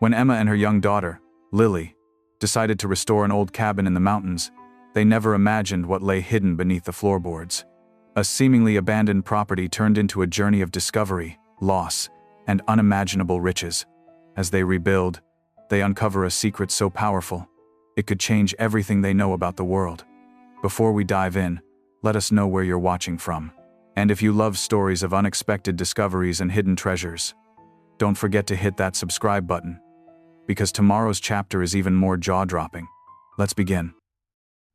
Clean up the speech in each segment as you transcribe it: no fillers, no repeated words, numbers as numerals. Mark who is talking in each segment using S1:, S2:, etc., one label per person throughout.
S1: When Emma and her young daughter, Lily, decided to restore an old cabin in the mountains, they never imagined what lay hidden beneath the floorboards. A seemingly abandoned property turned into a journey of discovery, loss, and unimaginable riches. As they rebuild, they uncover a secret so powerful, it could change everything they know about the world. Before we dive in, let us know where you're watching from. And if you love stories of unexpected discoveries and hidden treasures, don't forget to hit that subscribe button, because tomorrow's chapter is even more jaw-dropping. Let's begin.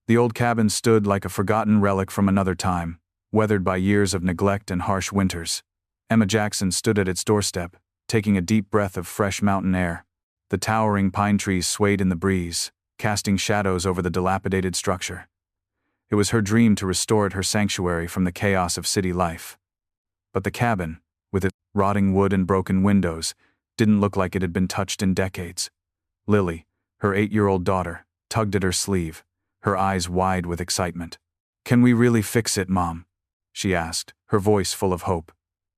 S1: The old cabin stood like a forgotten relic from another time, weathered by years of neglect and harsh winters. Emma Jackson stood at its doorstep, taking a deep breath of fresh mountain air. The towering pine trees swayed in the breeze, casting shadows over the dilapidated structure. It was her dream to restore it her sanctuary from the chaos of city life. But the cabin, with its rotting wood and broken windows, didn't look like it had been touched in decades. Lily, her 8-year-old daughter, tugged at her sleeve, her eyes wide with excitement. "Can we really fix it, Mom?" she asked, her voice full of hope.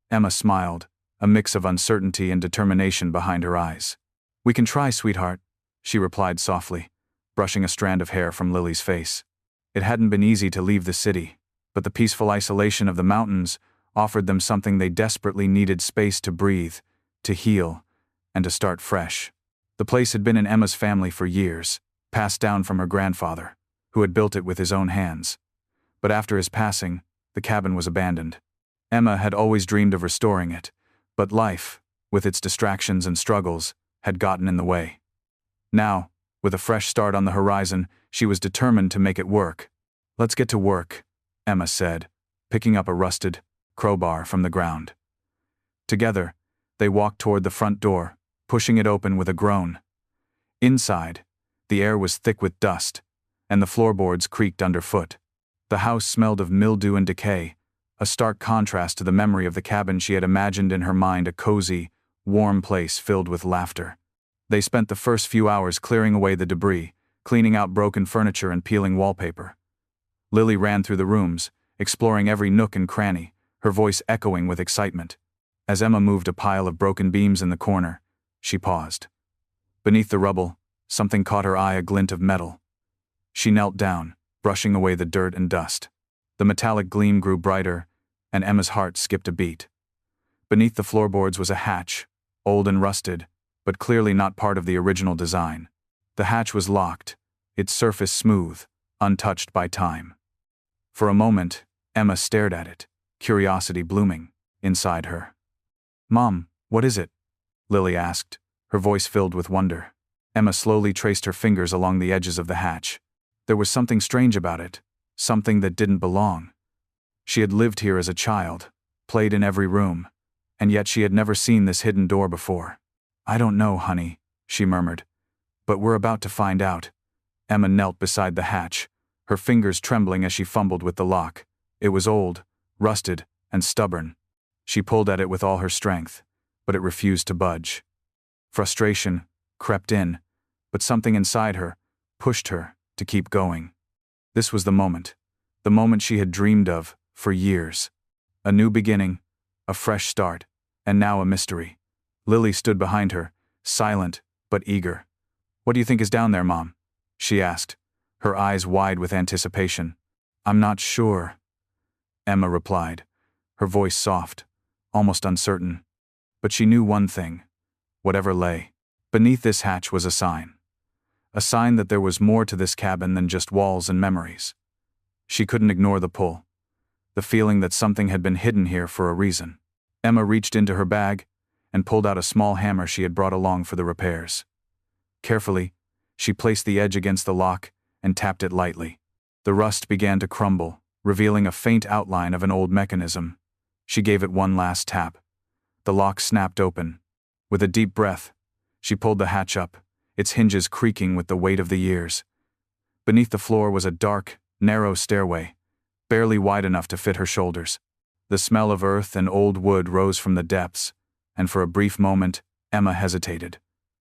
S1: Emma smiled, a mix of uncertainty and determination behind her eyes. "We can try, sweetheart," she replied softly, brushing a strand of hair from Lily's face. It hadn't been easy to leave the city, but the peaceful isolation of the mountains offered them something they desperately needed: space to breathe, to heal, and to start fresh. The place had been in Emma's family for years, passed down from her grandfather, who had built it with his own hands. But after his passing, the cabin was abandoned. Emma had always dreamed of restoring it, but life, with its distractions and struggles, had gotten in the way. Now, with a fresh start on the horizon, she was determined to make it work. "Let's get to work," Emma said, picking up a rusted crowbar from the ground. Together, they walked toward the front door, pushing it open with a groan. Inside, the air was thick with dust, and the floorboards creaked underfoot. The house smelled of mildew and decay, a stark contrast to the memory of the cabin she had imagined in her mind, a cozy, warm place filled with laughter. They spent the first few hours clearing away the debris, cleaning out broken furniture and peeling wallpaper. Lily ran through the rooms, exploring every nook and cranny, her voice echoing with excitement. As Emma moved a pile of broken beams in the corner, she paused. Beneath the rubble, something caught her eye, a glint of metal. She knelt down, brushing away the dirt and dust. The metallic gleam grew brighter, and Emma's heart skipped a beat. Beneath the floorboards was a hatch, old and rusted, but clearly not part of the original design. The hatch was locked, its surface smooth, untouched by time. For a moment, Emma stared at it, curiosity blooming inside her. "Mom, what is it?" Lily asked, her voice filled with wonder. Emma slowly traced her fingers along the edges of the hatch. There was something strange about it, something that didn't belong. She had lived here as a child, played in every room, and yet she had never seen this hidden door before. "I don't know, honey," she murmured. "But we're about to find out." Emma knelt beside the hatch, her fingers trembling as she fumbled with the lock. It was old, rusted, and stubborn. She pulled at it with all her strength, but it refused to budge. Frustration crept in, but something inside her pushed her to keep going. This was the moment she had dreamed of for years. A new beginning, a fresh start, and now a mystery. Lily stood behind her, silent but eager. "What do you think is down there, Mom?" she asked, her eyes wide with anticipation. "I'm not sure," Emma replied, her voice soft, almost uncertain. But she knew one thing: whatever lay beneath this hatch was a sign. A sign that there was more to this cabin than just walls and memories. She couldn't ignore the pull, the feeling that something had been hidden here for a reason. Emma reached into her bag and pulled out a small hammer she had brought along for the repairs. Carefully, she placed the edge against the lock and tapped it lightly. The rust began to crumble, revealing a faint outline of an old mechanism. She gave it one last tap. The lock snapped open. With a deep breath, she pulled the hatch up, its hinges creaking with the weight of the years. Beneath the floor was a dark, narrow stairway, barely wide enough to fit her shoulders. The smell of earth and old wood rose from the depths, and for a brief moment, Emma hesitated.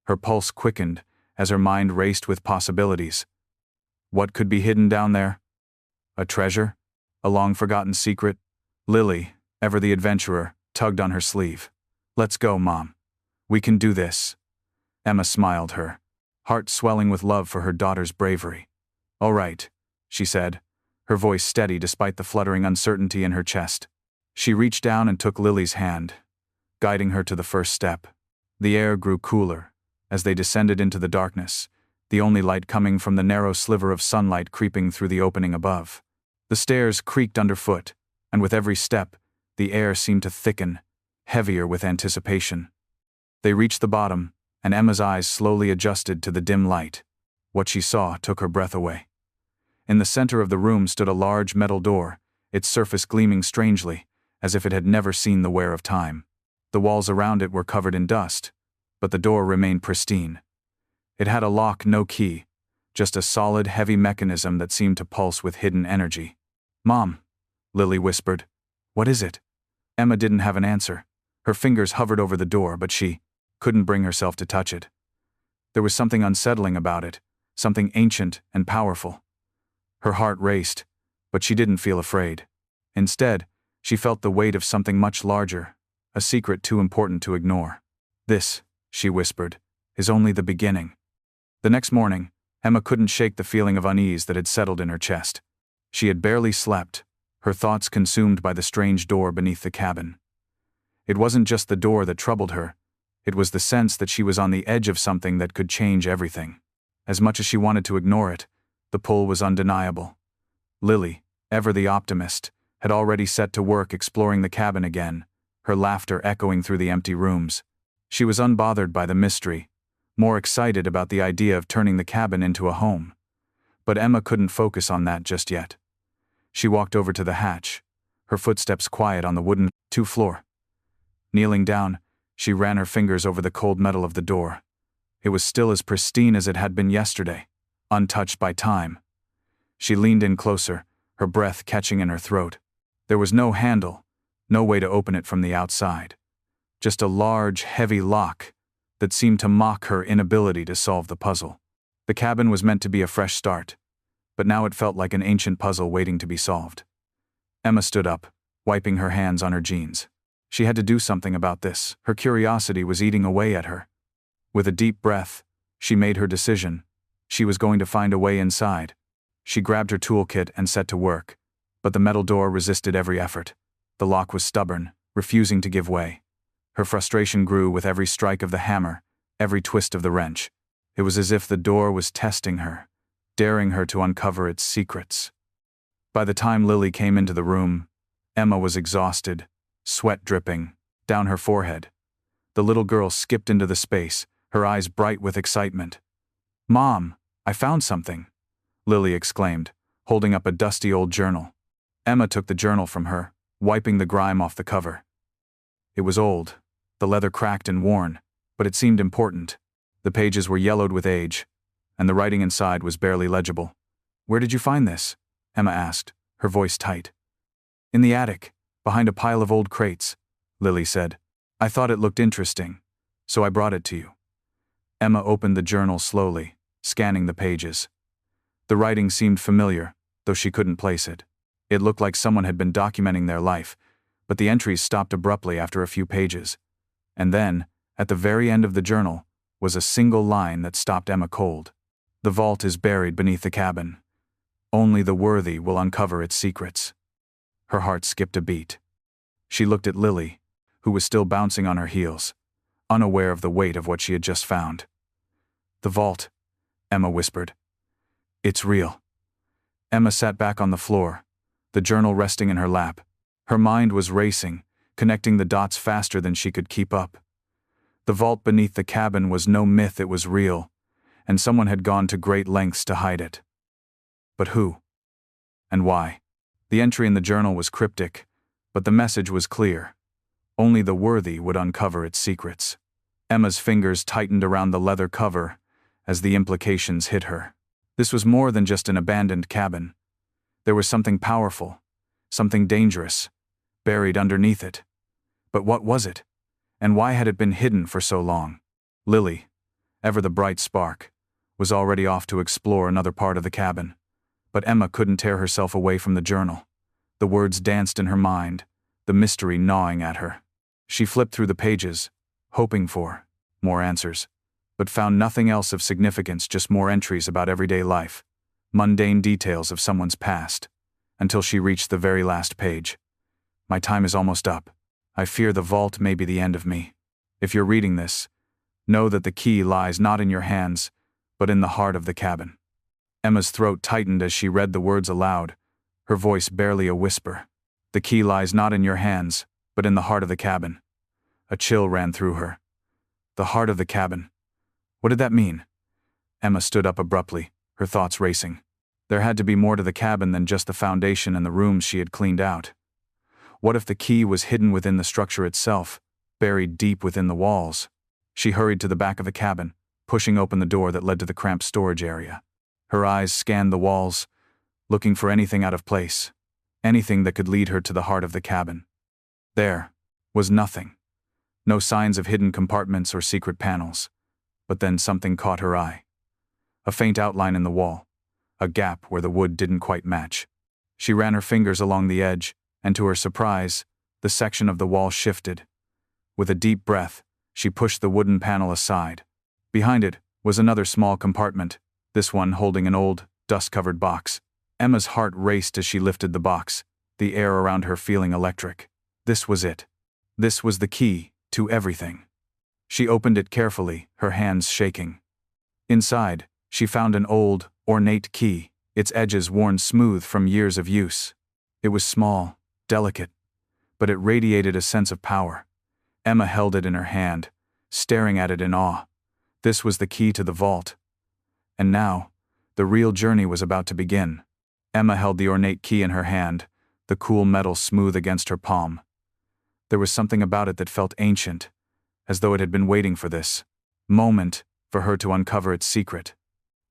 S1: Her pulse quickened as her mind raced with possibilities. What could be hidden down there? A treasure? A long-forgotten secret? Lily, ever the adventurer, tugged on her sleeve. "Let's go, Mom. We can do this." Emma smiled, her heart swelling with love for her daughter's bravery. "All right," she said, her voice steady despite the fluttering uncertainty in her chest. She reached down and took Lily's hand, guiding her to the first step. The air grew cooler as they descended into the darkness, the only light coming from the narrow sliver of sunlight creeping through the opening above. The stairs creaked underfoot, and with every step, the air seemed to thicken, heavier with anticipation. They reached the bottom, and Emma's eyes slowly adjusted to the dim light. What she saw took her breath away. In the center of the room stood a large metal door, its surface gleaming strangely, as if it had never seen the wear of time. The walls around it were covered in dust, but the door remained pristine. It had a lock, no key, just a solid, heavy mechanism that seemed to pulse with hidden energy. "Mom," Lily whispered. "What is it?" Emma didn't have an answer. Her fingers hovered over the door, but she couldn't bring herself to touch it. There was something unsettling about it, something ancient and powerful. Her heart raced, but she didn't feel afraid. Instead, she felt the weight of something much larger, a secret too important to ignore. "This," she whispered, "is only the beginning." The next morning, Emma couldn't shake the feeling of unease that had settled in her chest. She had barely slept, her thoughts consumed by the strange door beneath the cabin. It wasn't just the door that troubled her, it was the sense that she was on the edge of something that could change everything. As much as she wanted to ignore it, the pull was undeniable. Lily, ever the optimist, had already set to work exploring the cabin again, her laughter echoing through the empty rooms. She was unbothered by the mystery, more excited about the idea of turning the cabin into a home. But Emma couldn't focus on that just yet. She walked over to the hatch, her footsteps quiet on the wooden floor. Kneeling down, she ran her fingers over the cold metal of the door. It was still as pristine as it had been yesterday, untouched by time. She leaned in closer, her breath catching in her throat. There was no handle, no way to open it from the outside. Just a large, heavy lock that seemed to mock her inability to solve the puzzle. The cabin was meant to be a fresh start, but now it felt like an ancient puzzle waiting to be solved. Emma stood up, wiping her hands on her jeans. She had to do something about this. Her curiosity was eating away at her. With a deep breath, she made her decision. She was going to find a way inside. She grabbed her toolkit and set to work, but the metal door resisted every effort. The lock was stubborn, refusing to give way. Her frustration grew with every strike of the hammer, every twist of the wrench. It was as if the door was testing her, daring her to uncover its secrets. By the time Lily came into the room, Emma was exhausted, sweat dripping down her forehead. The little girl skipped into the space, her eyes bright with excitement. "Mom, I found something," Lily exclaimed, holding up a dusty old journal. Emma took the journal from her, wiping the grime off the cover. It was old, the leather cracked and worn, but it seemed important. The pages were yellowed with age, and the writing inside was barely legible. "Where did you find this?" Emma asked, her voice tight. "In the attic, behind a pile of old crates," Lily said. "I thought it looked interesting, so I brought it to you." Emma opened the journal slowly, scanning the pages. The writing seemed familiar, though she couldn't place it. It looked like someone had been documenting their life, but the entries stopped abruptly after a few pages. And then, at the very end of the journal, was a single line that stopped Emma cold. "The vault is buried beneath the cabin. Only the worthy will uncover its secrets." Her heart skipped a beat. She looked at Lily, who was still bouncing on her heels, unaware of the weight of what she had just found. "The vault," Emma whispered. "It's real." Emma sat back on the floor, the journal resting in her lap. Her mind was racing, connecting the dots faster than she could keep up. The vault beneath the cabin was no myth, it was real, and someone had gone to great lengths to hide it. But who? And why? The entry in the journal was cryptic, but the message was clear. Only the worthy would uncover its secrets. Emma's fingers tightened around the leather cover as the implications hit her. This was more than just an abandoned cabin. There was something powerful, something dangerous, buried underneath it. But what was it? And why had it been hidden for so long? Lily, ever the bright spark, was already off to explore another part of the cabin. But Emma couldn't tear herself away from the journal. The words danced in her mind, the mystery gnawing at her. She flipped through the pages, hoping for more answers. but found nothing else of significance, just more entries about everyday life, mundane details of someone's past, until she reached the very last page. My time is almost up. I fear the vault may be the end of me. If you're reading this, know that the key lies not in your hands, but in the heart of the cabin. Emma's throat tightened as she read the words aloud, her voice barely a whisper. The key lies not in your hands, but in the heart of the cabin. A chill ran through her. The heart of the cabin. What did that mean? Emma stood up abruptly, her thoughts racing. There had to be more to the cabin than just the foundation and the rooms she had cleaned out. What if the key was hidden within the structure itself, buried deep within the walls? She hurried to the back of the cabin, pushing open the door that led to the cramped storage area. Her eyes scanned the walls, looking for anything out of place, anything that could lead her to the heart of the cabin. There was nothing. No signs of hidden compartments or secret panels. But then something caught her eye. A faint outline in the wall, a gap where the wood didn't quite match. She ran her fingers along the edge, and to her surprise, the section of the wall shifted. With a deep breath, she pushed the wooden panel aside. Behind it was another small compartment, this one holding an old, dust-covered box. Emma's heart raced as she lifted the box, the air around her feeling electric. This was it. This was the key to everything. She opened it carefully, her hands shaking. Inside, she found an old, ornate key, its edges worn smooth from years of use. It was small, delicate, but it radiated a sense of power. Emma held it in her hand, staring at it in awe. This was the key to the vault. And now, the real journey was about to begin. Emma held the ornate key in her hand, the cool metal smooth against her palm. There was something about it that felt ancient, as though it had been waiting for this moment for her to uncover its secret.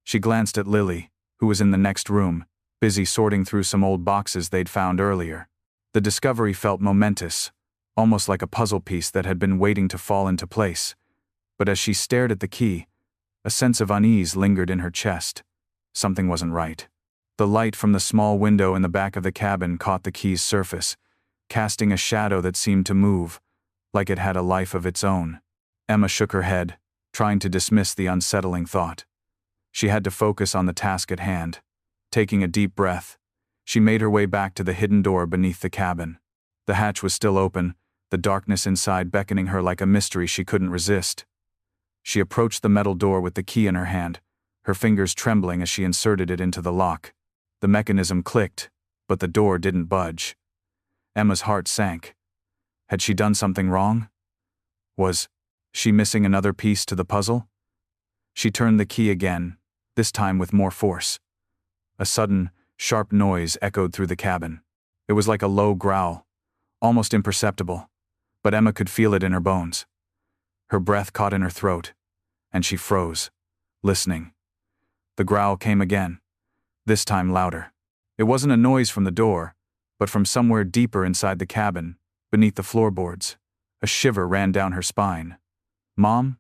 S1: She glanced at Lily, who was in the next room, busy sorting through some old boxes they'd found earlier. The discovery felt momentous, almost like a puzzle piece that had been waiting to fall into place. But as she stared at the key, a sense of unease lingered in her chest. Something wasn't right. The light from the small window in the back of the cabin caught the key's surface, casting a shadow that seemed to move, like it had a life of its own. Emma shook her head, trying to dismiss the unsettling thought. She had to focus on the task at hand. Taking a deep breath, she made her way back to the hidden door beneath the cabin. The hatch was still open, the darkness inside beckoning her like a mystery she couldn't resist. She approached the metal door with the key in her hand, her fingers trembling as she inserted it into the lock. The mechanism clicked, but the door didn't budge. Emma's heart sank. Had she done something wrong? Was she missing another piece to the puzzle? She turned the key again, this time with more force. A sudden, sharp noise echoed through the cabin. It was like a low growl, almost imperceptible, but Emma could feel it in her bones. Her breath caught in her throat, and she froze, listening. The growl came again, this time louder. It wasn't a noise from the door, but from somewhere deeper inside the cabin, beneath the floorboards. A shiver ran down her spine. "Mom?"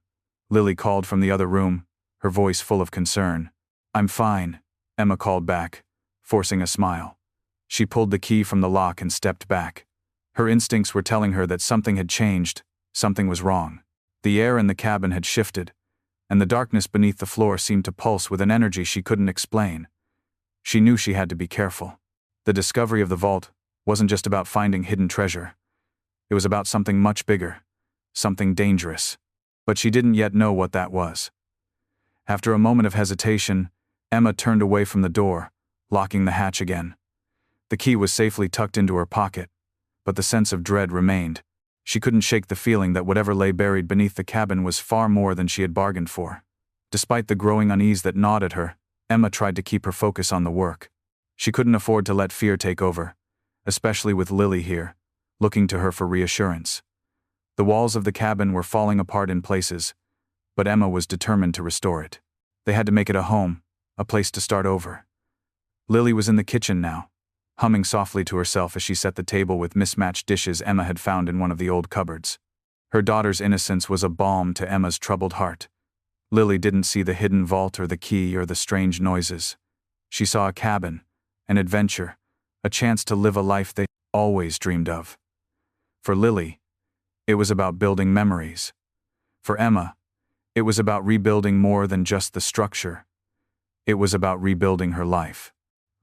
S1: Lily called from the other room, her voice full of concern. "I'm fine," Emma called back, forcing a smile. She pulled the key from the lock and stepped back. Her instincts were telling her that something had changed, something was wrong. The air in the cabin had shifted, and the darkness beneath the floor seemed to pulse with an energy she couldn't explain. She knew she had to be careful. The discovery of the vault wasn't just about finding hidden treasure. It was about something much bigger, something dangerous. But she didn't yet know what that was. After a moment of hesitation, Emma turned away from the door, locking the hatch again. The key was safely tucked into her pocket, but the sense of dread remained. She couldn't shake the feeling that whatever lay buried beneath the cabin was far more than she had bargained for. Despite the growing unease that gnawed at her, Emma tried to keep her focus on the work. She couldn't afford to let fear take over, especially with Lily here, looking to her for reassurance. The walls of the cabin were falling apart in places, but Emma was determined to restore it. They had to make it a home, a place to start over. Lily was in the kitchen now, humming softly to herself as she set the table with mismatched dishes Emma had found in one of the old cupboards. Her daughter's innocence was a balm to Emma's troubled heart. Lily didn't see the hidden vault or the key or the strange noises. She saw a cabin, an adventure, a chance to live a life they always dreamed of. For Lily, it was about building memories. For Emma, It was about rebuilding more than just the structure. It was about rebuilding her life.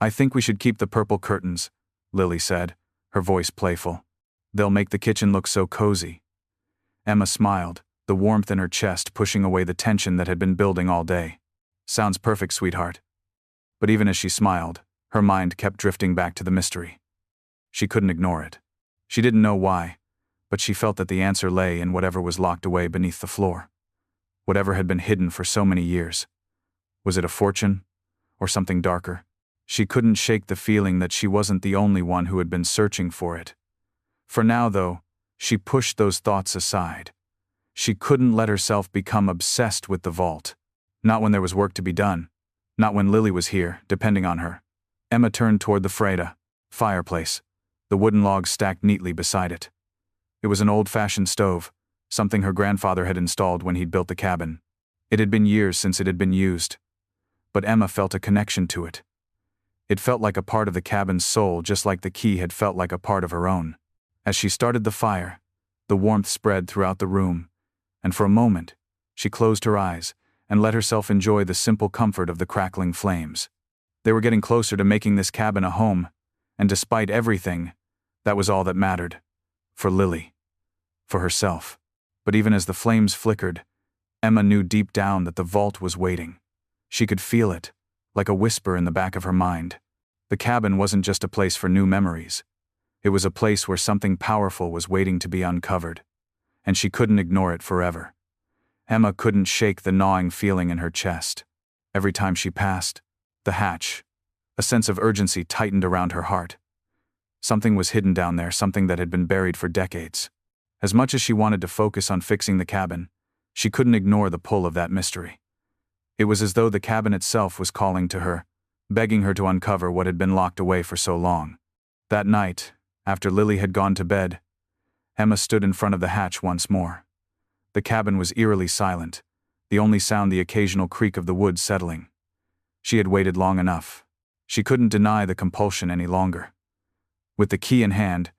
S1: "I think we should keep the purple curtains," Lily said, her voice playful. "They'll make the kitchen look so cozy." Emma smiled, the warmth in her chest pushing away the tension that had been building all day. "Sounds perfect, sweetheart." But even as she smiled, her mind kept drifting back to the mystery. She couldn't ignore it. She didn't know why, but she felt that the answer lay in whatever was locked away beneath the floor. Whatever had been hidden for so many years. Was it a fortune? Or something darker? She couldn't shake the feeling that she wasn't the only one who had been searching for it. For now, though, she pushed those thoughts aside. She couldn't let herself become obsessed with the vault. Not when there was work to be done. Not when Lily was here, depending on her. Emma turned toward the fireplace, the wooden logs stacked neatly beside it. It was an old-fashioned stove, something her grandfather had installed when he'd built the cabin. It had been years since it had been used. But Emma felt a connection to it. It felt like a part of the cabin's soul, just like the key had felt like a part of her own. As she started the fire, the warmth spread throughout the room, and for a moment, she closed her eyes and let herself enjoy the simple comfort of the crackling flames. They were getting closer to making this cabin a home, and despite everything, that was all that mattered. For Lily. For herself. But even as the flames flickered, Emma knew deep down that the vault was waiting. She could feel it, like a whisper in the back of her mind. The cabin wasn't just a place for new memories. It was a place where something powerful was waiting to be uncovered. And she couldn't ignore it forever. Emma couldn't shake the gnawing feeling in her chest. Every time she passed the hatch, a sense of urgency tightened around her heart. Something was hidden down there, something that had been buried for decades. As much as she wanted to focus on fixing the cabin, she couldn't ignore the pull of that mystery. It was as though the cabin itself was calling to her, begging her to uncover what had been locked away for so long. That night, after Lily had gone to bed, Emma stood in front of the hatch once more. The cabin was eerily silent, the only sound the occasional creak of the wood settling. She had waited long enough. She couldn't deny the compulsion any longer. With the key in hand,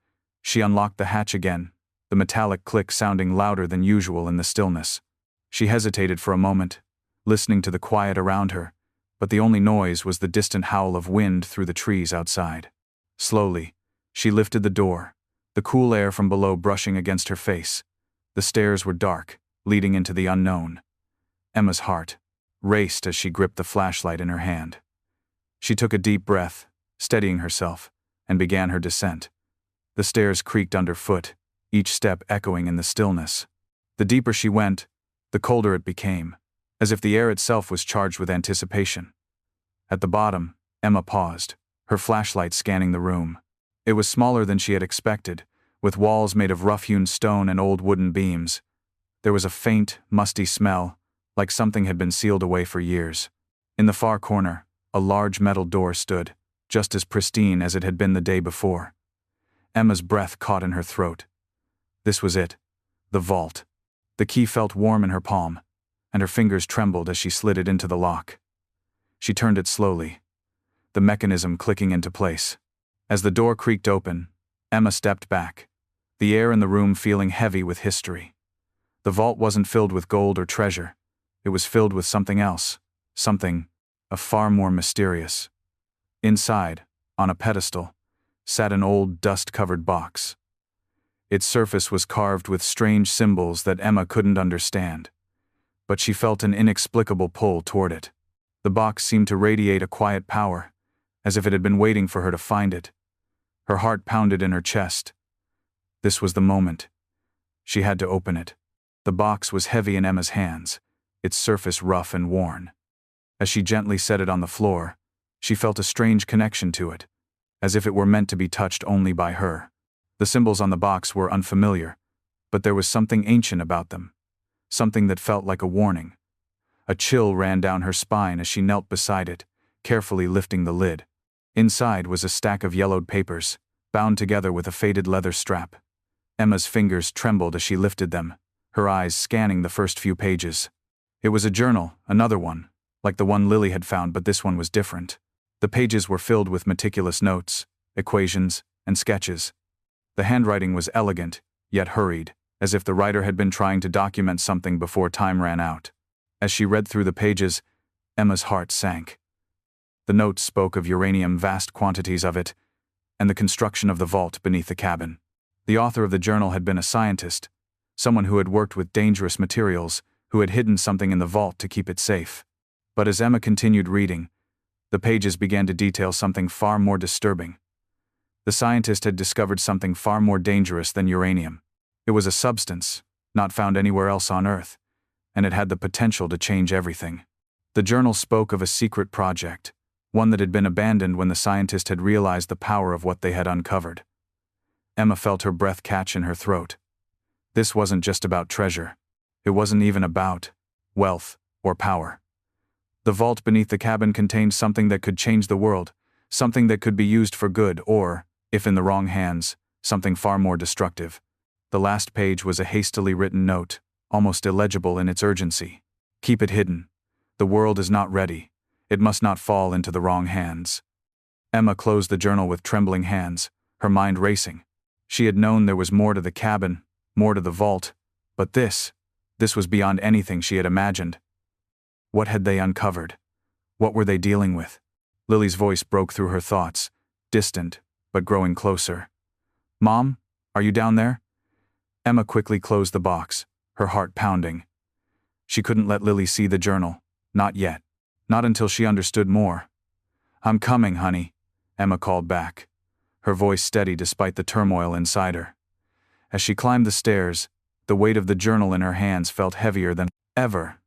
S1: she unlocked the hatch again, the metallic click sounding louder than usual in the stillness. She hesitated for a moment, listening to the quiet around her, but the only noise was the distant howl of wind through the trees outside. Slowly, she lifted the door, the cool air from below brushing against her face. The stairs were dark, leading into the unknown. Emma's heart raced as she gripped the flashlight in her hand. She took a deep breath, steadying herself, and began her descent. The stairs creaked underfoot, each step echoing in the stillness. The deeper she went, the colder it became, as if the air itself was charged with anticipation. At the bottom, Emma paused, her flashlight scanning the room. It was smaller than she had expected, with walls made of rough-hewn stone and old wooden beams. There was a faint, musty smell, like something had been sealed away for years. In the far corner, a large metal door stood, just as pristine as it had been the day before. Emma's breath caught in her throat. This was it. The vault. The key felt warm in her palm, and her fingers trembled as she slid it into the lock. She turned it slowly, the mechanism clicking into place. As the door creaked open, Emma stepped back, the air in the room feeling heavy with history. The vault wasn't filled with gold or treasure. It was filled with something else, something far more mysterious. Inside, on a pedestal, sat an old dust-covered box. Its surface was carved with strange symbols that Emma couldn't understand, but she felt an inexplicable pull toward it. The box seemed to radiate a quiet power, as if it had been waiting for her to find it. Her heart pounded in her chest. This was the moment. She had to open it. The box was heavy in Emma's hands, its surface rough and worn. As she gently set it on the floor, she felt a strange connection to it, as if it were meant to be touched only by her. The symbols on the box were unfamiliar, but there was something ancient about them, something that felt like a warning. A chill ran down her spine as she knelt beside it, carefully lifting the lid. Inside was a stack of yellowed papers, bound together with a faded leather strap. Emma's fingers trembled as she lifted them, her eyes scanning the first few pages. It was a journal, another one, like the one Lily had found, but this one was different. The pages were filled with meticulous notes, equations, and sketches. The handwriting was elegant, yet hurried, as if the writer had been trying to document something before time ran out. As she read through the pages, Emma's heart sank. The notes spoke of uranium, vast quantities of it, and the construction of the vault beneath the cabin. The author of the journal had been a scientist, someone who had worked with dangerous materials, who had hidden something in the vault to keep it safe. But as Emma continued reading, the pages began to detail something far more disturbing. The scientist had discovered something far more dangerous than uranium. It was a substance, not found anywhere else on Earth, and it had the potential to change everything. The journal spoke of a secret project, one that had been abandoned when the scientist had realized the power of what they had uncovered. Emma felt her breath catch in her throat. This wasn't just about treasure. It wasn't even about wealth or power. The vault beneath the cabin contained something that could change the world, something that could be used for good or, if in the wrong hands, something far more destructive. The last page was a hastily written note, almost illegible in its urgency. Keep it hidden. The world is not ready. It must not fall into the wrong hands. Emma closed the journal with trembling hands, her mind racing. She had known there was more to the cabin, more to the vault, but this was beyond anything she had imagined. What had they uncovered? What were they dealing with? Lily's voice broke through her thoughts, distant, but growing closer. "Mom, are you down there?" Emma quickly closed the box, her heart pounding. She couldn't let Lily see the journal, not yet. Not until she understood more. "I'm coming, honey," Emma called back, her voice steady despite the turmoil inside her. As she climbed the stairs, the weight of the journal in her hands felt heavier than ever.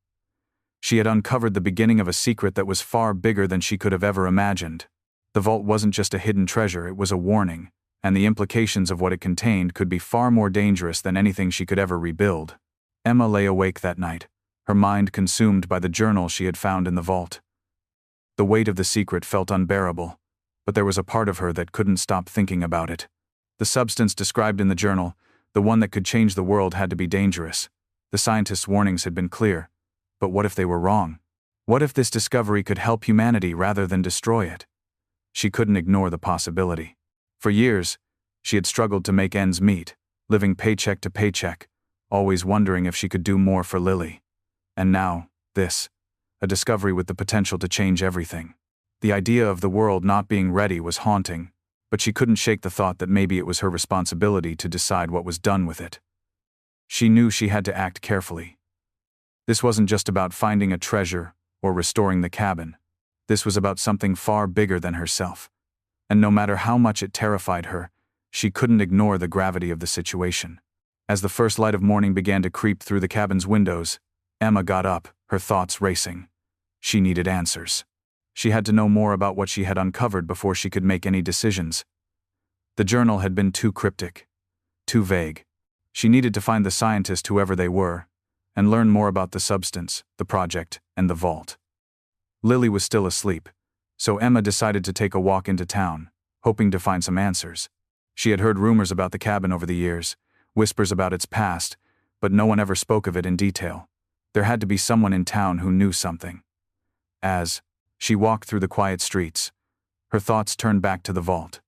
S1: She had uncovered the beginning of a secret that was far bigger than she could have ever imagined. The vault wasn't just a hidden treasure, it was a warning, and the implications of what it contained could be far more dangerous than anything she could ever rebuild. Emma lay awake that night, her mind consumed by the journal she had found in the vault. The weight of the secret felt unbearable, but there was a part of her that couldn't stop thinking about it. The substance described in the journal, the one that could change the world, had to be dangerous. The scientists' warnings had been clear, but what if they were wrong? What if this discovery could help humanity rather than destroy it? She couldn't ignore the possibility. For years, she had struggled to make ends meet, living paycheck to paycheck, always wondering if she could do more for Lily. And now, this, a discovery with the potential to change everything. The idea of the world not being ready was haunting, but she couldn't shake the thought that maybe it was her responsibility to decide what was done with it. She knew she had to act carefully. This wasn't just about finding a treasure or restoring the cabin. This was about something far bigger than herself. And no matter how much it terrified her, she couldn't ignore the gravity of the situation. As the first light of morning began to creep through the cabin's windows, Emma got up, her thoughts racing. She needed answers. She had to know more about what she had uncovered before she could make any decisions. The journal had been too cryptic, too vague. She needed to find the scientist, whoever they were, and learn more about the substance, the project, and the vault. Lily was still asleep, so Emma decided to take a walk into town, hoping to find some answers. She had heard rumors about the cabin over the years, whispers about its past, but no one ever spoke of it in detail. There had to be someone in town who knew something. As she walked through the quiet streets, her thoughts turned back to the vault.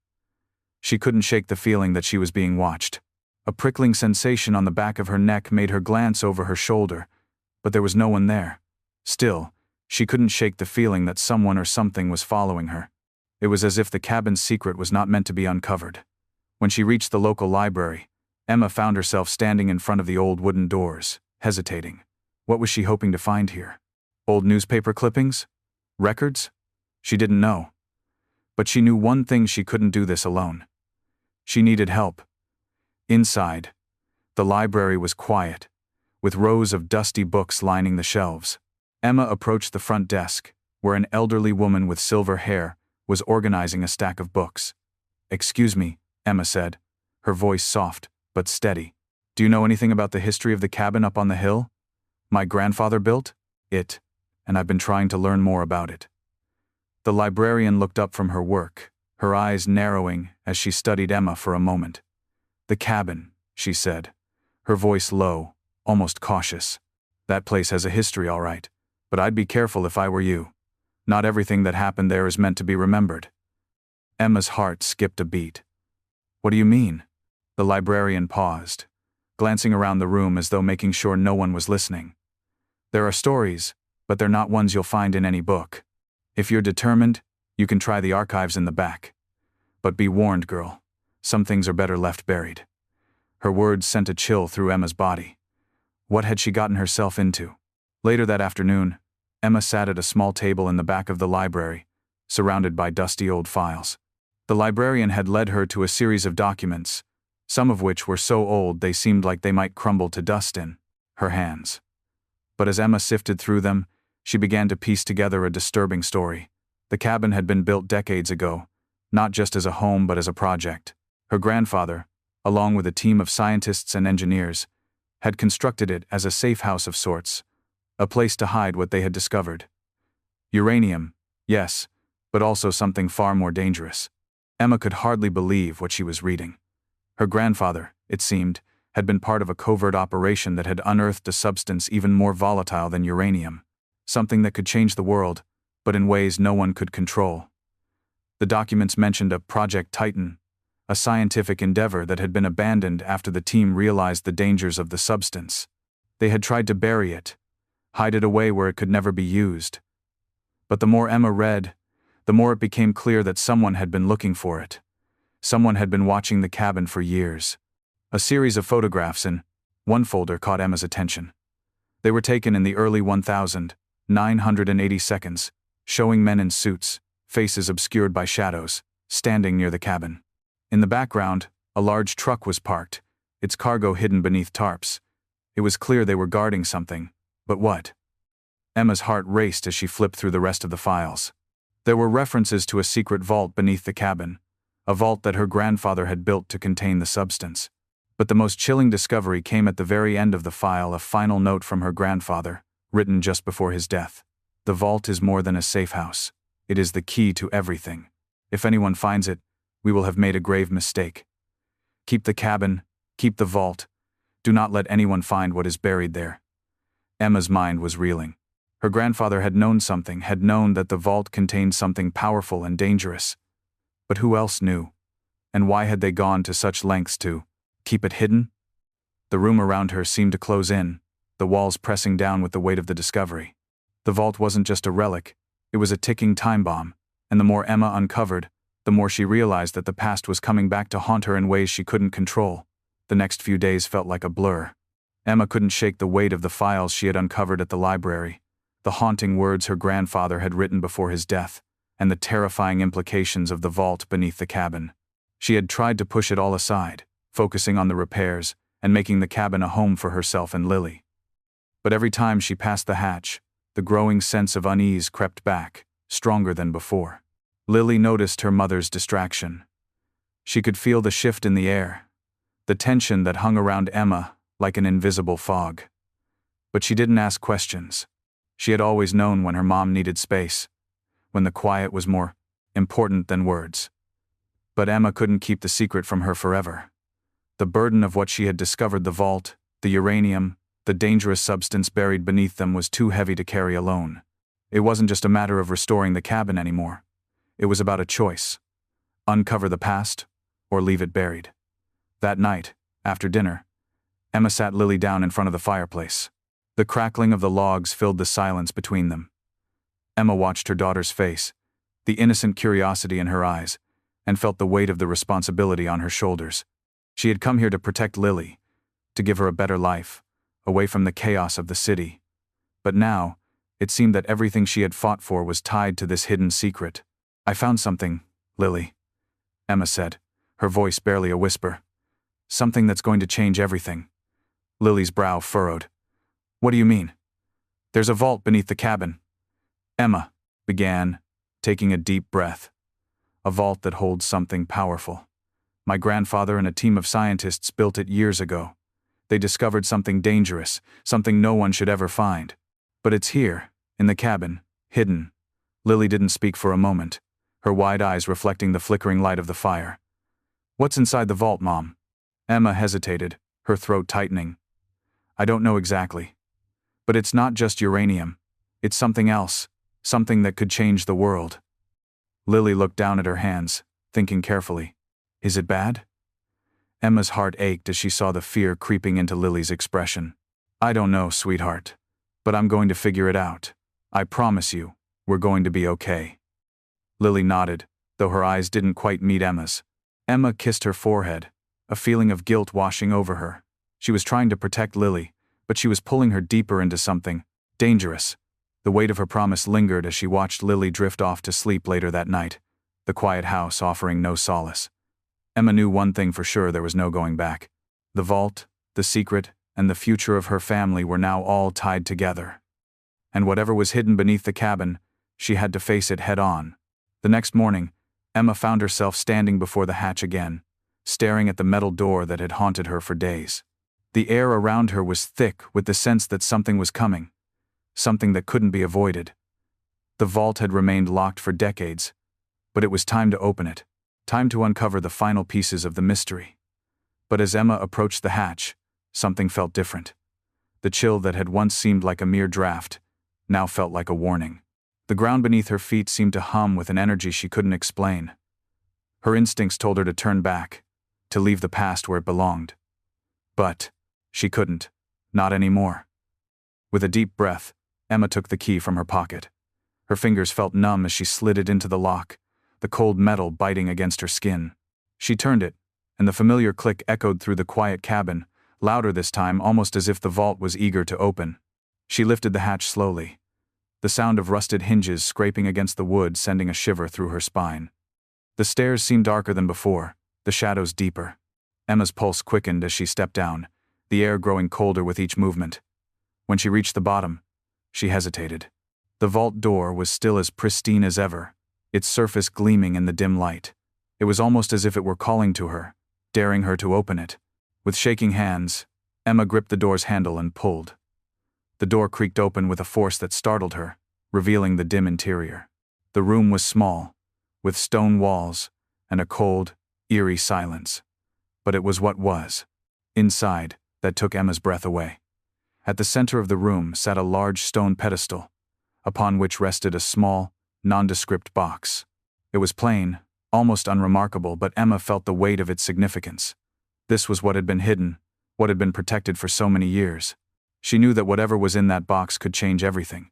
S1: She couldn't shake the feeling that she was being watched. A prickling sensation on the back of her neck made her glance over her shoulder, but there was no one there. Still, she couldn't shake the feeling that someone or something was following her. It was as if the cabin's secret was not meant to be uncovered. When she reached the local library, Emma found herself standing in front of the old wooden doors, hesitating. What was she hoping to find here? Old newspaper clippings? Records? She didn't know. But she knew one thing: she couldn't do this alone. She needed help. Inside, the library was quiet, with rows of dusty books lining the shelves. Emma approached the front desk, where an elderly woman with silver hair was organizing a stack of books. "Excuse me," Emma said, her voice soft but steady. "Do you know anything about the history of the cabin up on the hill? My grandfather built it, and I've been trying to learn more about it." The librarian looked up from her work, her eyes narrowing as she studied Emma for a moment. "The cabin," she said, her voice low, almost cautious. "That place has a history, all right, but I'd be careful if I were you. Not everything that happened there is meant to be remembered." Emma's heart skipped a beat. "What do you mean?" The librarian paused, glancing around the room as though making sure no one was listening. There are stories, but they're not ones you'll find in any book. If you're determined, you can try the archives in the back. But be warned, girl. Some things are better left buried. Her words sent a chill through Emma's body. What had she gotten herself into? Later that afternoon, Emma sat at a small table in the back of the library, surrounded by dusty old files. The librarian had led her to a series of documents, some of which were so old they seemed like they might crumble to dust in her hands. But as Emma sifted through them, she began to piece together a disturbing story. The cabin had been built decades ago, not just as a home but as a project. Her grandfather, along with a team of scientists and engineers, had constructed it as a safe house of sorts, a place to hide what they had discovered. Uranium, yes, but also something far more dangerous. Emma could hardly believe what she was reading. Her grandfather, it seemed, had been part of a covert operation that had unearthed a substance even more volatile than uranium, something that could change the world, but in ways no one could control. The documents mentioned a Project Titan, a scientific endeavor that had been abandoned after the team realized the dangers of the substance. They had tried to bury it, hide it away where it could never be used. But the more Emma read, the more it became clear that someone had been looking for it. Someone had been watching the cabin for years. A series of photographs in one folder caught Emma's attention. They were taken in the early 1980s, showing men in suits, faces obscured by shadows, standing near the cabin. In the background, a large truck was parked, its cargo hidden beneath tarps. It was clear they were guarding something, but what? Emma's heart raced as she flipped through the rest of the files. There were references to a secret vault beneath the cabin, a vault that her grandfather had built to contain the substance. But the most chilling discovery came at the very end of the file, a final note from her grandfather, written just before his death. The vault is more than a safe house. It is the key to everything. If anyone finds it, we will have made a grave mistake. Keep the cabin, keep the vault. Do not let anyone find what is buried there. Emma's mind was reeling. Her grandfather had known something, had known that the vault contained something powerful and dangerous. But who else knew? And why had they gone to such lengths to keep it hidden? The room around her seemed to close in, the walls pressing down with the weight of the discovery. The vault wasn't just a relic, it was a ticking time bomb, and the more Emma uncovered, the more she realized that the past was coming back to haunt her in ways she couldn't control. The next few days felt like a blur. Emma couldn't shake the weight of the files she had uncovered at the library, the haunting words her grandfather had written before his death, and the terrifying implications of the vault beneath the cabin. She had tried to push it all aside, focusing on the repairs and making the cabin a home for herself and Lily. But every time she passed the hatch, the growing sense of unease crept back, stronger than before. Lily noticed her mother's distraction. She could feel the shift in the air, the tension that hung around Emma like an invisible fog. But she didn't ask questions. She had always known when her mom needed space, when the quiet was more important than words. But Emma couldn't keep the secret from her forever. The burden of what she had discovered, the vault, the uranium, the dangerous substance buried beneath them, was too heavy to carry alone. It wasn't just a matter of restoring the cabin anymore. It was about a choice. Uncover the past, or leave it buried. That night, after dinner, Emma sat Lily down in front of the fireplace. The crackling of the logs filled the silence between them. Emma watched her daughter's face, the innocent curiosity in her eyes, and felt the weight of the responsibility on her shoulders. She had come here to protect Lily, to give her a better life, away from the chaos of the city. But now, it seemed that everything she had fought for was tied to this hidden secret. "I found something, Lily," Emma said, her voice barely a whisper. "Something that's going to change everything." Lily's brow furrowed. "What do you mean?" "There's a vault beneath the cabin," Emma began, taking a deep breath. "A vault that holds something powerful. My grandfather and a team of scientists built it years ago. They discovered something dangerous, something no one should ever find. But it's here, in the cabin, hidden." Lily didn't speak for a moment, her wide eyes reflecting the flickering light of the fire. "What's inside the vault, Mom?" Emma hesitated, her throat tightening. "I don't know exactly. But it's not just uranium. It's something else, something that could change the world." Lily looked down at her hands, thinking carefully. "Is it bad?" Emma's heart ached as she saw the fear creeping into Lily's expression. "I don't know, sweetheart. But I'm going to figure it out. I promise you, we're going to be okay. Lily nodded, though her eyes didn't quite meet Emma's. Emma kissed her forehead, a feeling of guilt washing over her. She was trying to protect Lily, but she was pulling her deeper into something dangerous. The weight of her promise lingered as she watched Lily drift off to sleep later that night, the quiet house offering no solace. Emma knew one thing for sure: there was no going back. The vault, the secret, and the future of her family were now all tied together. And whatever was hidden beneath the cabin, she had to face it head-on. The next morning, Emma found herself standing before the hatch again, staring at the metal door that had haunted her for days. The air around her was thick with the sense that something was coming, something that couldn't be avoided. The vault had remained locked for decades, but it was time to open it, time to uncover the final pieces of the mystery. But as Emma approached the hatch, something felt different. The chill that had once seemed like a mere draft now felt like a warning. The ground beneath her feet seemed to hum with an energy she couldn't explain. Her instincts told her to turn back, to leave the past where it belonged. But she couldn't, not anymore. With a deep breath, Emma took the key from her pocket. Her fingers felt numb as she slid it into the lock, the cold metal biting against her skin. She turned it, and the familiar click echoed through the quiet cabin, louder this time, almost as if the vault was eager to open. She lifted the hatch slowly, the sound of rusted hinges scraping against the wood sending a shiver through her spine. The stairs seemed darker than before, the shadows deeper. Emma's pulse quickened as she stepped down, the air growing colder with each movement. When she reached the bottom, she hesitated. The vault door was still as pristine as ever, its surface gleaming in the dim light. It was almost as if it were calling to her, daring her to open it. With shaking hands, Emma gripped the door's handle and pulled. The door creaked open with a force that startled her, revealing the dim interior. The room was small, with stone walls and a cold, eerie silence. But it was what was inside that took Emma's breath away. At the center of the room sat a large stone pedestal, upon which rested a small, nondescript box. It was plain, almost unremarkable, but Emma felt the weight of its significance. This was what had been hidden, what had been protected for so many years. She knew that whatever was in that box could change everything.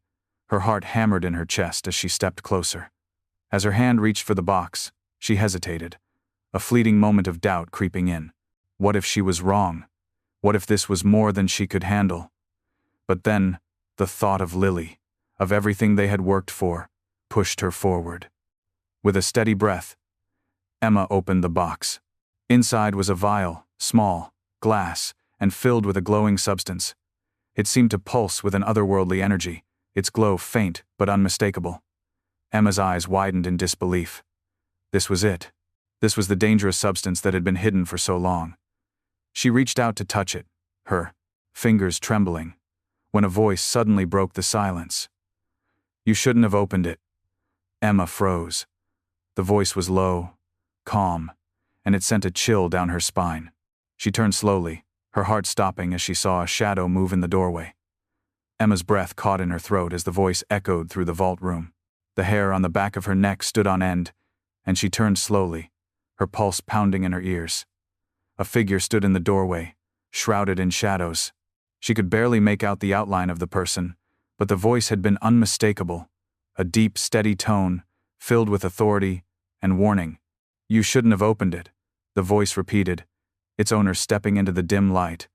S1: Her heart hammered in her chest as she stepped closer. As her hand reached for the box, she hesitated, a fleeting moment of doubt creeping in. What if she was wrong? What if this was more than she could handle? But then, the thought of Lily, of everything they had worked for, pushed her forward. With a steady breath, Emma opened the box. Inside was a vial, small, glass, and filled with a glowing substance. It seemed to pulse with an otherworldly energy, its glow faint but unmistakable. Emma's eyes widened in disbelief. This was it. This was the dangerous substance that had been hidden for so long. She reached out to touch it, her fingers trembling, when a voice suddenly broke the silence. "You shouldn't have opened it." Emma froze. The voice was low, calm, and it sent a chill down her spine. She turned slowly, her heart stopping as she saw a shadow move in the doorway. Emma's breath caught in her throat as the voice echoed through the vault room. The hair on the back of her neck stood on end, and she turned slowly, her pulse pounding in her ears. A figure stood in the doorway, shrouded in shadows. She could barely make out the outline of the person, but the voice had been unmistakable, a deep, steady tone, filled with authority and warning. "You shouldn't have opened it," the voice repeated, its owner stepping into the dim light.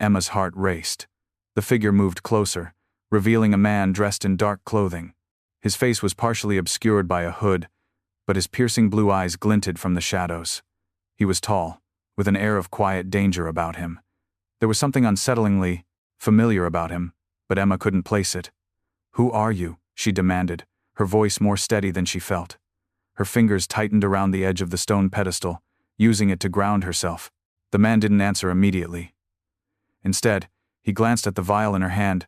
S1: Emma's heart raced. The figure moved closer, revealing a man dressed in dark clothing. His face was partially obscured by a hood, but his piercing blue eyes glinted from the shadows. He was tall, with an air of quiet danger about him. There was something unsettlingly familiar about him, but Emma couldn't place it. "Who are you?" she demanded, her voice more steady than she felt. Her fingers tightened around the edge of the stone pedestal, using it to ground herself. The man didn't answer immediately. Instead, he glanced at the vial in her hand,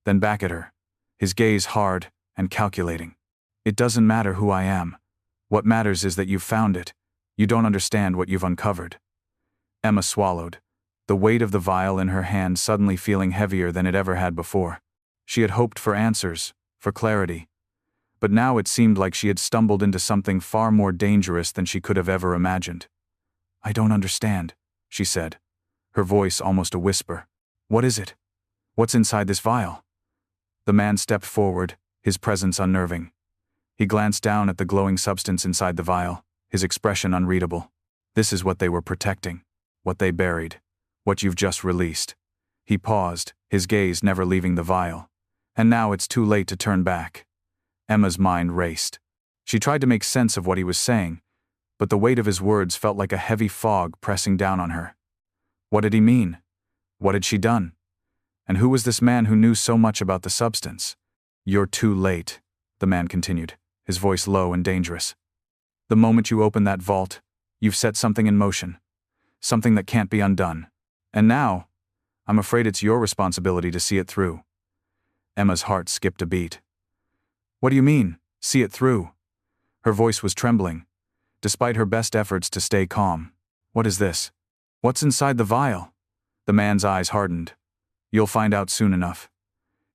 S1: then back at her, his gaze hard and calculating. "It doesn't matter who I am. What matters is that you've found it. You don't understand what you've uncovered." Emma swallowed, the weight of the vial in her hand suddenly feeling heavier than it ever had before. She had hoped for answers, for clarity. But now it seemed like she had stumbled into something far more dangerous than she could have ever imagined. "I don't understand," she said, her voice almost a whisper. "What is it? What's inside this vial?" The man stepped forward, his presence unnerving. He glanced down at the glowing substance inside the vial, his expression unreadable. This is what they were protecting. What they buried. What you've just released. He paused, his gaze never leaving the vial. And now it's too late to turn back. Emma's mind raced. She tried to make sense of what he was saying, but the weight of his words felt like a heavy fog pressing down on her. What did he mean? What had she done? And who was this man who knew so much about the substance? You're too late, the man continued, his voice low and dangerous. The moment you open that vault, you've set something in motion. Something that can't be undone. And now, I'm afraid it's your responsibility to see it through. Emma's heart skipped a beat. What do you mean, see it through? Her voice was trembling, despite her best efforts to stay calm. What is this? What's inside the vial? The man's eyes hardened. You'll find out soon enough.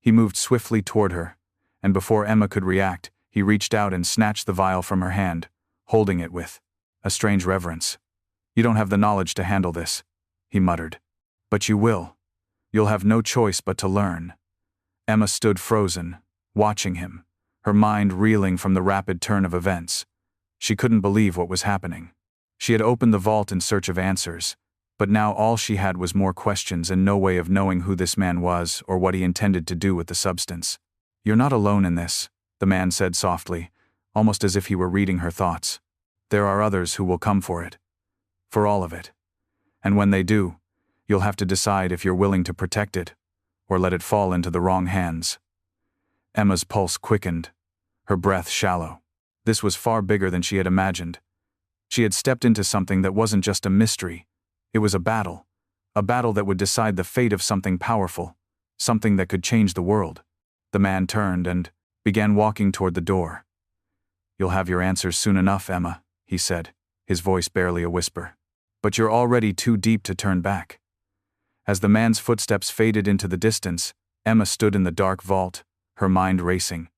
S1: He moved swiftly toward her, and before Emma could react, he reached out and snatched the vial from her hand, holding it with a strange reverence. You don't have the knowledge to handle this, he muttered. But you will. You'll have no choice but to learn. Emma stood frozen, watching him, her mind reeling from the rapid turn of events. She couldn't believe what was happening. She had opened the vault in search of answers, but now all she had was more questions and no way of knowing who this man was or what he intended to do with the substance. You're not alone in this, the man said softly, almost as if he were reading her thoughts. There are others who will come for it. For all of it. And when they do, you'll have to decide if you're willing to protect it, or let it fall into the wrong hands. Emma's pulse quickened, her breath shallow. This was far bigger than she had imagined. She had stepped into something that wasn't just a mystery. It was a battle that would decide the fate of something powerful, something that could change the world. The man turned and began walking toward the door. You'll have your answers soon enough, Emma, he said, his voice barely a whisper. But you're already too deep to turn back. As the man's footsteps faded into the distance, Emma stood in the dark vault, her mind racing.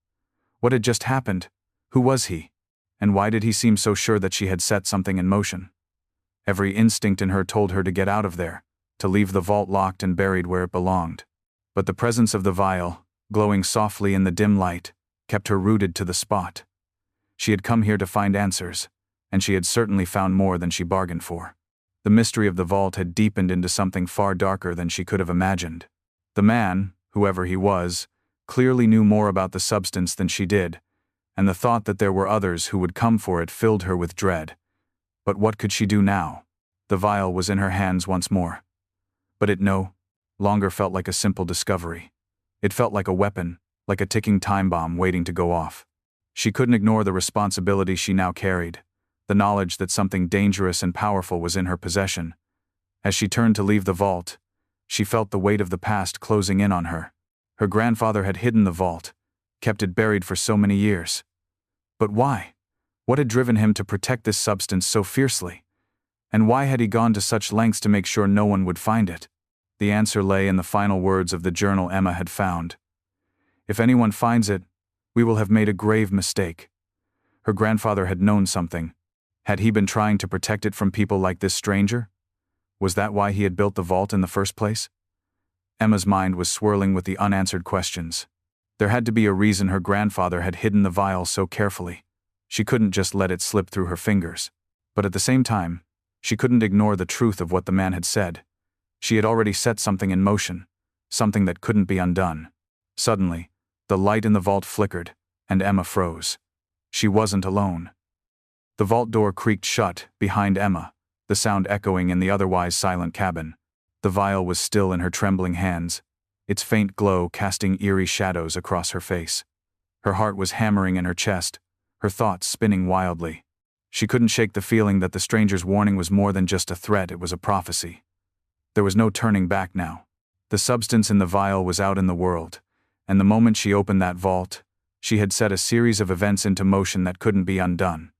S1: What had just happened? Who was he? And why did he seem so sure that she had set something in motion? Every instinct in her told her to get out of there, to leave the vault locked and buried where it belonged. But the presence of the vial, glowing softly in the dim light, kept her rooted to the spot. She had come here to find answers, and she had certainly found more than she bargained for. The mystery of the vault had deepened into something far darker than she could have imagined. The man, whoever he was, clearly knew more about the substance than she did, and the thought that there were others who would come for it filled her with dread. But what could she do now? The vial was in her hands once more. But it no longer felt like a simple discovery. It felt like a weapon, like a ticking time bomb waiting to go off. She couldn't ignore the responsibility she now carried, the knowledge that something dangerous and powerful was in her possession. As she turned to leave the vault, she felt the weight of the past closing in on her. Her grandfather had hidden the vault, kept it buried for so many years. But why? What had driven him to protect this substance so fiercely? And why had he gone to such lengths to make sure no one would find it? The answer lay in the final words of the journal Emma had found. If anyone finds it, we will have made a grave mistake. Her grandfather had known something. Had he been trying to protect it from people like this stranger? Was that why he had built the vault in the first place? Emma's mind was swirling with the unanswered questions. There had to be a reason her grandfather had hidden the vial so carefully. She couldn't just let it slip through her fingers. But at the same time, she couldn't ignore the truth of what the man had said. She had already set something in motion, something that couldn't be undone. Suddenly, the light in the vault flickered, and Emma froze. She wasn't alone. The vault door creaked shut behind Emma, the sound echoing in the otherwise silent cabin. The vial was still in her trembling hands, its faint glow casting eerie shadows across her face. Her heart was hammering in her chest, her thoughts spinning wildly. She couldn't shake the feeling that the stranger's warning was more than just a threat, it was a prophecy. There was no turning back now. The substance in the vial was out in the world, and the moment she opened that vault, she had set a series of events into motion that couldn't be undone.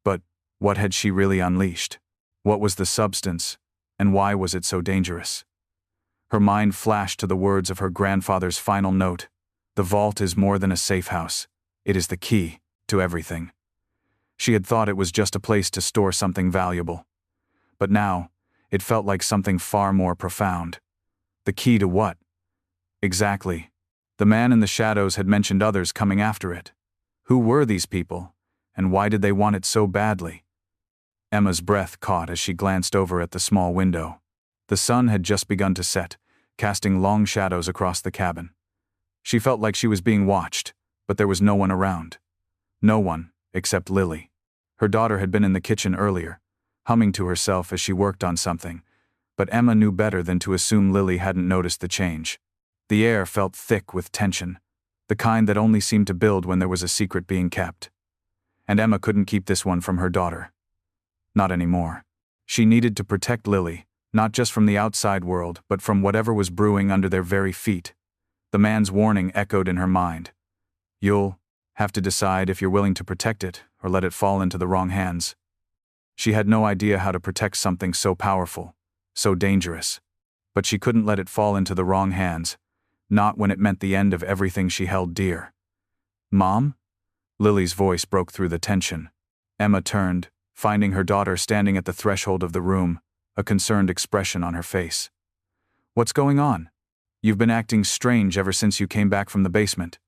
S1: But what had she really unleashed? What was the substance, and why was it so dangerous? Her mind flashed to the words of her grandfather's final note. The vault is more than a safe house. It is the key to everything. She had thought it was just a place to store something valuable. But now, it felt like something far more profound. The key to what? Exactly. The man in the shadows had mentioned others coming after it. Who were these people, and why did they want it so badly? Emma's breath caught as she glanced over at the small window. The sun had just begun to set, casting long shadows across the cabin. She felt like she was being watched, but there was no one around. No one, except Lily. Her daughter had been in the kitchen earlier, humming to herself as she worked on something, but Emma knew better than to assume Lily hadn't noticed the change. The air felt thick with tension, the kind that only seemed to build when there was a secret being kept. And Emma couldn't keep this one from her daughter. Not anymore. She needed to protect Lily, not just from the outside world, but from whatever was brewing under their very feet. The man's warning echoed in her mind. You'll have to decide if you're willing to protect it or let it fall into the wrong hands. She had no idea how to protect something so powerful, so dangerous. But she couldn't let it fall into the wrong hands, not when it meant the end of everything she held dear. Mom? Lily's voice broke through the tension. Emma turned, finding her daughter standing at the threshold of the room, a concerned expression on her face. What's going on? You've been acting strange ever since you came back from the basement.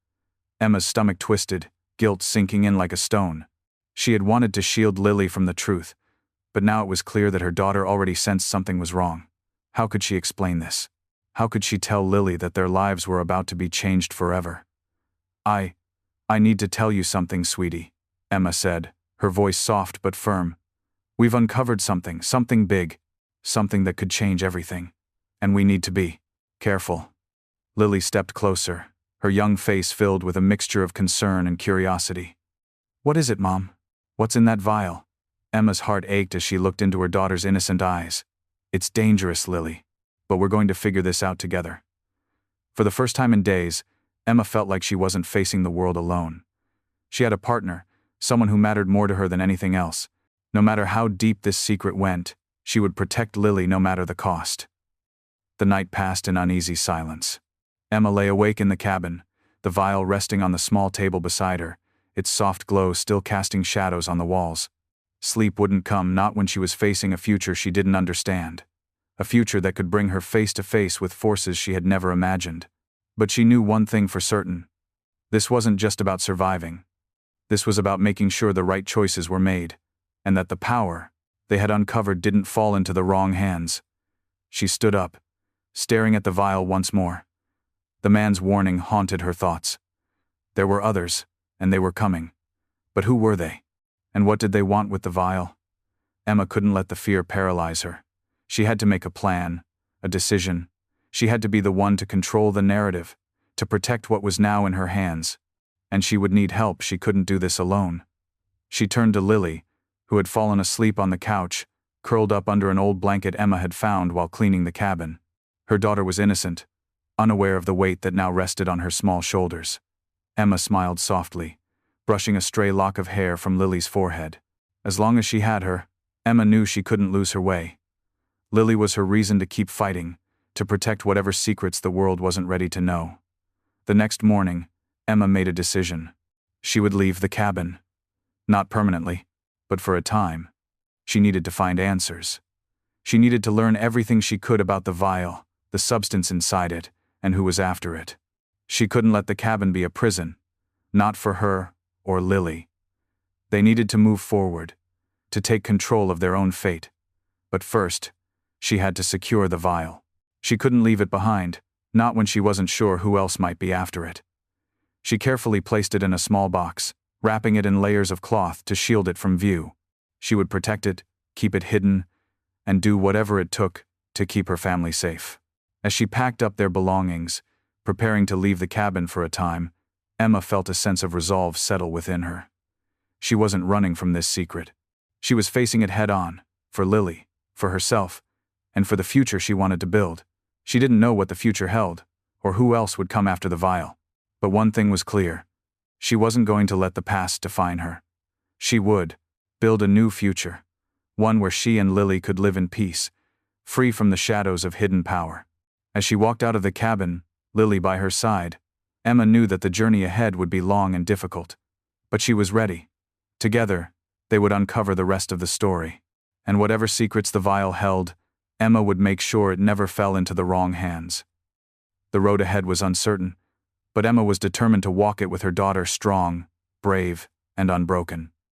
S1: Emma's stomach twisted, guilt sinking in like a stone. She had wanted to shield Lily from the truth, but now it was clear that her daughter already sensed something was wrong. How could she explain this? How could she tell Lily that their lives were about to be changed forever? I need to tell you something, sweetie, Emma said, her voice soft but firm. We've uncovered something big, something that could change everything. And we need to be careful. Lily stepped closer, her young face filled with a mixture of concern and curiosity. What is it, Mom? What's in that vial? Emma's heart ached as she looked into her daughter's innocent eyes. It's dangerous, Lily, but we're going to figure this out together. For the first time in days, Emma felt like she wasn't facing the world alone. She had a partner, someone who mattered more to her than anything else. No matter how deep this secret went, she would protect Lily no matter the cost. The night passed in uneasy silence. Emma lay awake in the cabin, the vial resting on the small table beside her, its soft glow still casting shadows on the walls. Sleep wouldn't come, not when she was facing a future she didn't understand. A future that could bring her face to face with forces she had never imagined. But she knew one thing for certain. This wasn't just about surviving. This was about making sure the right choices were made, and that the power they had uncovered didn't fall into the wrong hands. She stood up, staring at the vial once more. The man's warning haunted her thoughts. There were others, and they were coming. But who were they? And what did they want with the vial? Emma couldn't let the fear paralyze her. She had to make a plan, a decision. She had to be the one to control the narrative, to protect what was now in her hands. And she would need help. She couldn't do this alone. She turned to Lily, who had fallen asleep on the couch, curled up under an old blanket Emma had found while cleaning the cabin. Her daughter was innocent, unaware of the weight that now rested on her small shoulders. Emma smiled softly, brushing a stray lock of hair from Lily's forehead. As long as she had her, Emma knew she couldn't lose her way. Lily was her reason to keep fighting, to protect whatever secrets the world wasn't ready to know. The next morning, Emma made a decision. She would leave the cabin. Not permanently, but for a time. She needed to find answers. She needed to learn everything she could about the vial, the substance inside it, and who was after it. She couldn't let the cabin be a prison, not for her or Lily. They needed to move forward, to take control of their own fate. But first, she had to secure the vial. She couldn't leave it behind, not when she wasn't sure who else might be after it. She carefully placed it in a small box, wrapping it in layers of cloth to shield it from view. She would protect it, keep it hidden, and do whatever it took to keep her family safe. As she packed up their belongings, preparing to leave the cabin for a time, Emma felt a sense of resolve settle within her. She wasn't running from this secret. She was facing it head-on, for Lily, for herself, and for the future she wanted to build. She didn't know what the future held, or who else would come after the vial. But one thing was clear. She wasn't going to let the past define her. She would build a new future, one where she and Lily could live in peace, free from the shadows of hidden power. As she walked out of the cabin, Lily by her side, Emma knew that the journey ahead would be long and difficult. But she was ready. Together, they would uncover the rest of the story. And whatever secrets the vial held, Emma would make sure it never fell into the wrong hands. The road ahead was uncertain, but Emma was determined to walk it with her daughter strong, brave, and unbroken.